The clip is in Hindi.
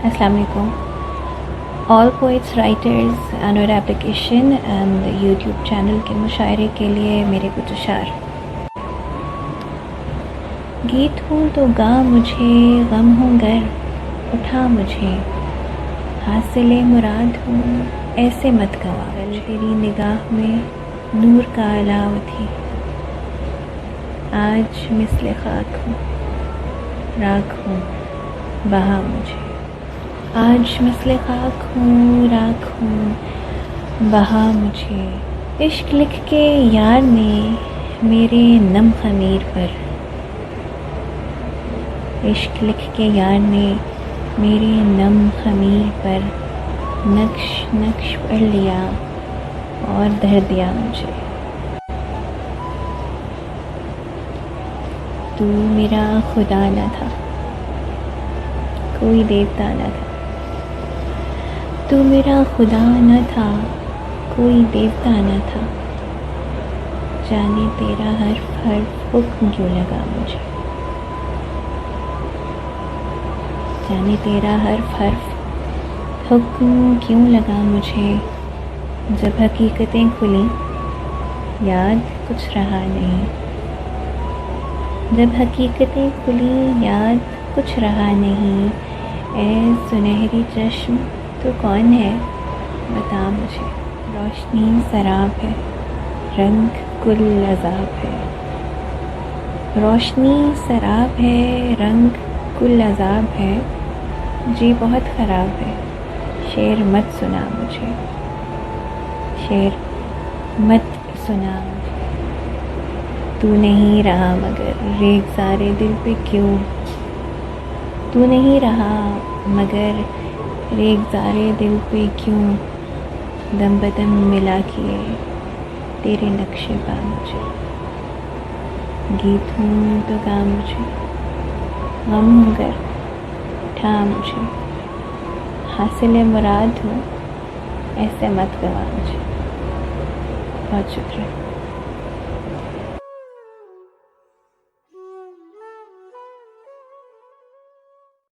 अस्सलाम वालेकुम। All poets writers Anwar application and YouTube channel के मुशायरे के लिए मेरे कुछ अशार। गीत हूँ तो गा मुझे, गम हूँ गर उठा मुझे, हासिले मुराद हूँ ऐसे मत गवा। कल तेरी निगाह में नूर का अलाव थी, आज मिसले खाक हूँ राख हूँ बहा मुझे। आज मिसले खाक हूँ राख हूँ बहा मुझे। इश्क लिख के यार ने मेरे नम ख़मीर पर, इश्क लिख के यार ने मेरे नम ख़मीर पर नक्श नक्श पढ़ लिया और धर दिया मुझे। तू मेरा खुदा न था, कोई देवता न था। तू मेरा खुदा न था, कोई देवता न था। जाने तेरा हर्फ हर्फ हुक्म क्यों लगा मुझे, जाने तेरा हर्फ हर्फ हुक्म क्यों लगा मुझे। जब हकीकतें खुली याद कुछ रहा नहीं, जब हकीकतें खुली याद कुछ रहा नहीं। ऐ सुनहरी चश्म तो कौन है बता मुझे। रोशनी शराब है, रंग कुल अज़ाब है। रोशनी शराब है, रंग कुल अज़ाब है। जी बहुत ख़राब है, शेर मत सुना मुझे, शेर मत सुना मुझे। तू नहीं रहा मगर रेग़ज़ारे दिल पे क्यों, तू नहीं रहा मगर रेग़ज़ारे दिल पे क्यों। दम बदम मिला किए तेरे नक्शे पा मुझे। गीत हूँ तो गा मुझे, गम हूँ गर उठा मुझे, हासिले मुराद हूँ ऐसे मत गवा मुझे। बहुत शुक्रिया।